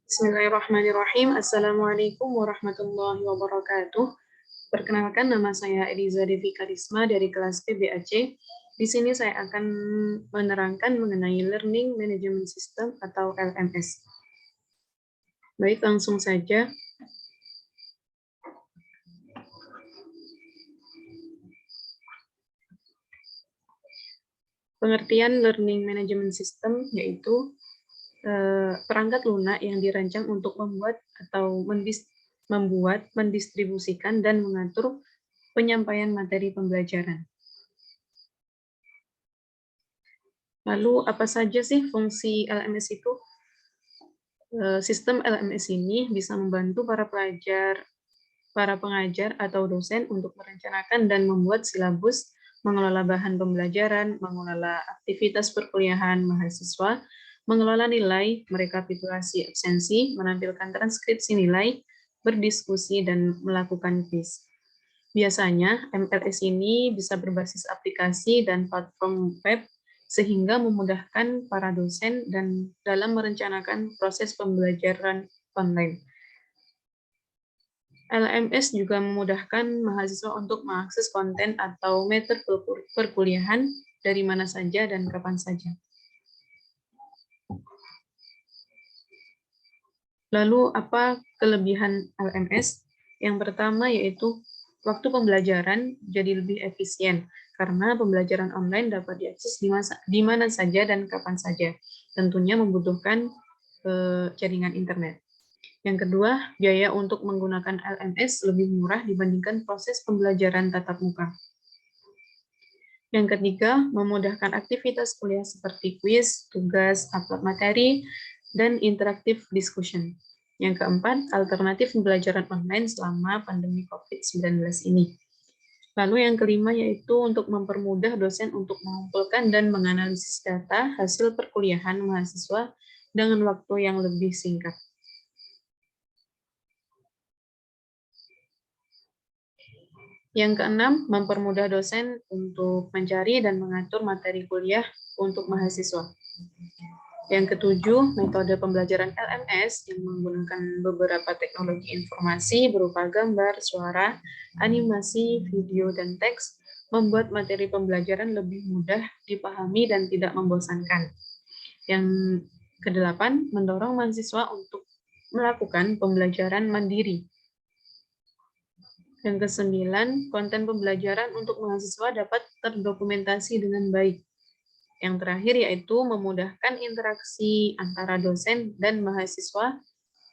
Bismillahirrahmanirrahim. Assalamualaikum warahmatullahi wabarakatuh. Perkenalkan, nama saya Eliza Devi Karisma dari kelas PBAC. Di sini saya akan menerangkan mengenai Learning Management System atau LMS. Baik, langsung saja. Pengertian Learning Management System yaitu perangkat lunak yang dirancang untuk membuat, mendistribusikan, dan mengatur penyampaian materi pembelajaran. Lalu, apa saja sih fungsi LMS itu? Sistem LMS ini bisa membantu para pelajar, para pengajar, atau dosen untuk merencanakan dan membuat silabus, mengelola bahan pembelajaran, mengelola aktivitas perkuliahan mahasiswa, mengelola nilai, merekapitulasi absensi, menampilkan transkripsi nilai, berdiskusi, dan melakukan quiz. Biasanya, MLS ini bisa berbasis aplikasi dan platform web, sehingga memudahkan para dosen dan dalam merencanakan proses pembelajaran online. LMS juga memudahkan mahasiswa untuk mengakses konten atau materi perkuliahan dari mana saja dan kapan saja. Lalu, apa kelebihan LMS? Yang pertama yaitu waktu pembelajaran jadi lebih efisien, karena pembelajaran online dapat diakses di mana saja dan kapan saja. Tentunya membutuhkan jaringan internet. Yang kedua, biaya untuk menggunakan LMS lebih murah dibandingkan proses pembelajaran tatap muka. Yang ketiga, memudahkan aktivitas kuliah seperti kuis, tugas, upload materi, dan interaktif discussion. Yang keempat, alternatif pembelajaran online selama pandemi COVID-19 ini. Lalu yang kelima yaitu untuk mempermudah dosen untuk mengumpulkan dan menganalisis data hasil perkuliahan mahasiswa dengan waktu yang lebih singkat. Yang keenam, mempermudah dosen untuk mencari dan mengatur materi kuliah untuk mahasiswa. Yang ketujuh, metode pembelajaran LMS yang menggunakan beberapa teknologi informasi berupa gambar, suara, animasi, video, dan teks, membuat materi pembelajaran lebih mudah dipahami dan tidak membosankan. Yang kedelapan, mendorong mahasiswa untuk melakukan pembelajaran mandiri. Yang kesembilan, konten pembelajaran untuk mahasiswa dapat terdokumentasi dengan baik. Yang terakhir yaitu memudahkan interaksi antara dosen dan mahasiswa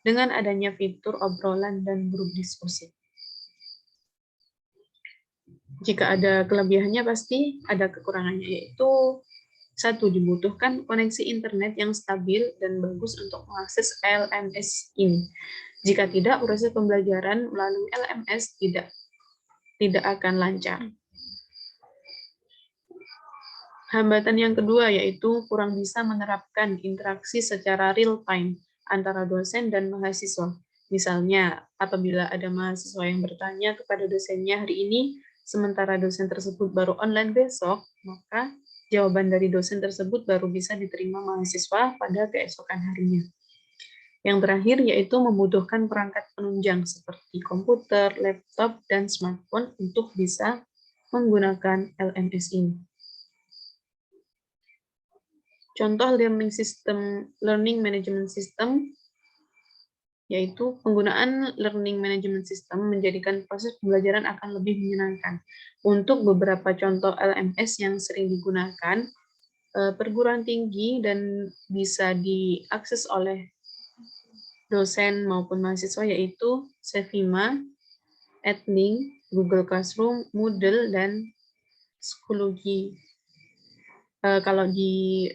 dengan adanya fitur obrolan dan grup diskusi. Jika ada kelebihannya pasti ada kekurangannya, yaitu satu, dibutuhkan koneksi internet yang stabil dan bagus untuk mengakses LMS ini. Jika tidak, proses pembelajaran melalui LMS tidak akan lancar. Hambatan yang kedua yaitu kurang bisa menerapkan interaksi secara real-time antara dosen dan mahasiswa. Misalnya, apabila ada mahasiswa yang bertanya kepada dosennya hari ini, sementara dosen tersebut baru online besok, maka jawaban dari dosen tersebut baru bisa diterima mahasiswa pada keesokan harinya. Yang terakhir yaitu membutuhkan perangkat penunjang seperti komputer, laptop, dan smartphone untuk bisa menggunakan LMS ini. Contoh learning management system yaitu penggunaan learning management system menjadikan proses pembelajaran akan lebih menyenangkan. Untuk beberapa contoh LMS yang sering digunakan, perguruan tinggi dan bisa diakses oleh dosen maupun mahasiswa yaitu Cevima, Edlink, Google Classroom, Moodle, dan Schoology. Kalau di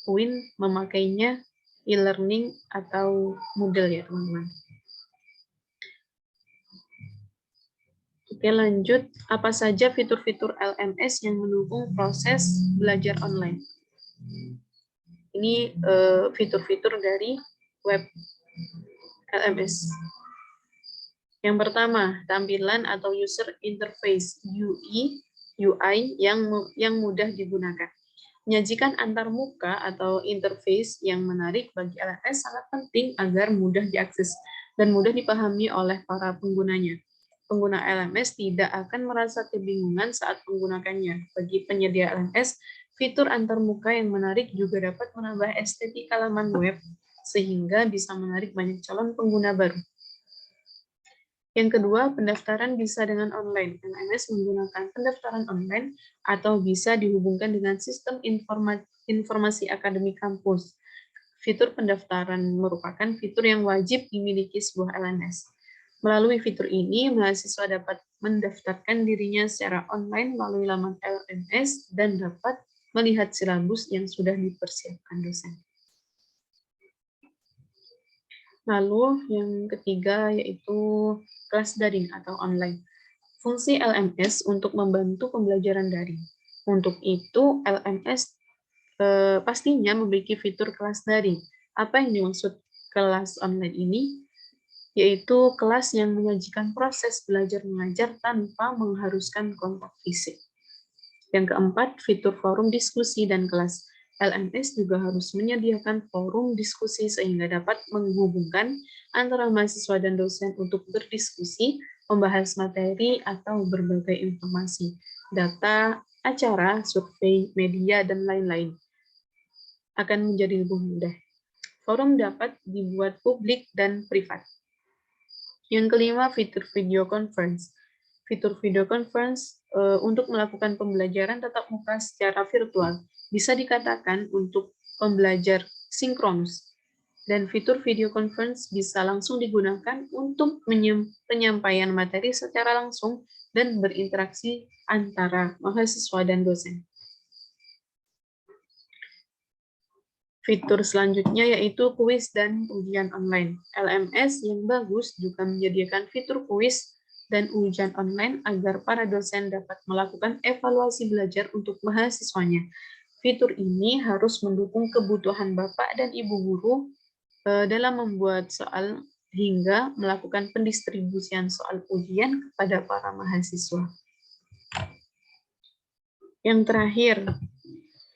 UIN memakainya e-learning atau Moodle ya teman-teman. Oke, lanjut. Apa saja fitur-fitur LMS yang mendukung proses belajar online? Ini fitur-fitur dari web LMS. Yang pertama, tampilan atau user interface UI yang mudah digunakan. Menyajikan antar muka atau interface yang menarik bagi LMS sangat penting agar mudah diakses dan mudah dipahami oleh para penggunanya. Pengguna LMS tidak akan merasa kebingungan saat menggunakannya. Bagi penyedia LMS, fitur antarmuka yang menarik juga dapat menambah estetik halaman web sehingga bisa menarik banyak calon pengguna baru. Yang kedua, pendaftaran bisa dengan online. LMS menggunakan pendaftaran online atau bisa dihubungkan dengan sistem informasi akademik kampus. Fitur pendaftaran merupakan fitur yang wajib dimiliki sebuah LMS. Melalui fitur ini, mahasiswa dapat mendaftarkan dirinya secara online melalui laman LMS dan dapat melihat silabus yang sudah dipersiapkan dosen. Lalu yang ketiga yaitu kelas daring atau online. Fungsi LMS untuk membantu pembelajaran daring. Untuk itu, LMS pastinya memiliki fitur kelas daring. Apa yang dimaksud kelas online ini? Yaitu kelas yang menyajikan proses belajar mengajar tanpa mengharuskan kontak fisik. Yang keempat, fitur forum diskusi dan kelas. LMS juga harus menyediakan forum diskusi sehingga dapat menghubungkan antara mahasiswa dan dosen untuk berdiskusi, membahas materi, atau berbagai informasi, data, acara, survei, media, dan lain-lain. Akan menjadi lebih mudah. Forum dapat dibuat publik dan privat. Yang kelima, fitur video conference. Fitur video conference untuk melakukan pembelajaran tatap muka secara virtual bisa dikatakan untuk pembelajar sinkronus. Dan fitur video conference bisa langsung digunakan untuk penyampaian materi secara langsung dan berinteraksi antara mahasiswa dan dosen. Fitur selanjutnya yaitu kuis dan ujian online. LMS yang bagus juga menyediakan fitur kuis dan ujian online agar para dosen dapat melakukan evaluasi belajar untuk mahasiswanya. Fitur ini harus mendukung kebutuhan Bapak dan Ibu guru dalam membuat soal hingga melakukan pendistribusian soal ujian kepada para mahasiswa. Yang terakhir,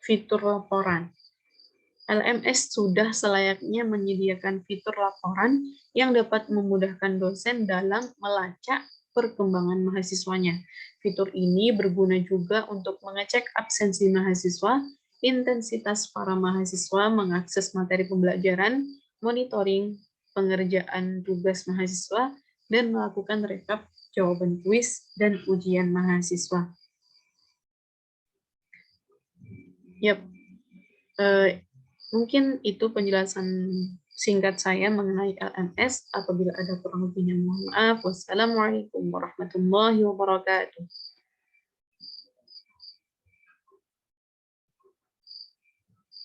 fitur laporan. LMS sudah selayaknya menyediakan fitur laporan yang dapat memudahkan dosen dalam melacak perkembangan mahasiswanya. Fitur ini berguna juga untuk mengecek absensi mahasiswa, intensitas para mahasiswa mengakses materi pembelajaran, monitoring pengerjaan tugas mahasiswa, dan melakukan rekap jawaban kuis dan ujian mahasiswa. Yap, mungkin itu penjelasan singkat saya mengenai LMS. Apabila ada kurang lebihnya, mohon maaf. Wassalamualaikum warahmatullahi wabarakatuh.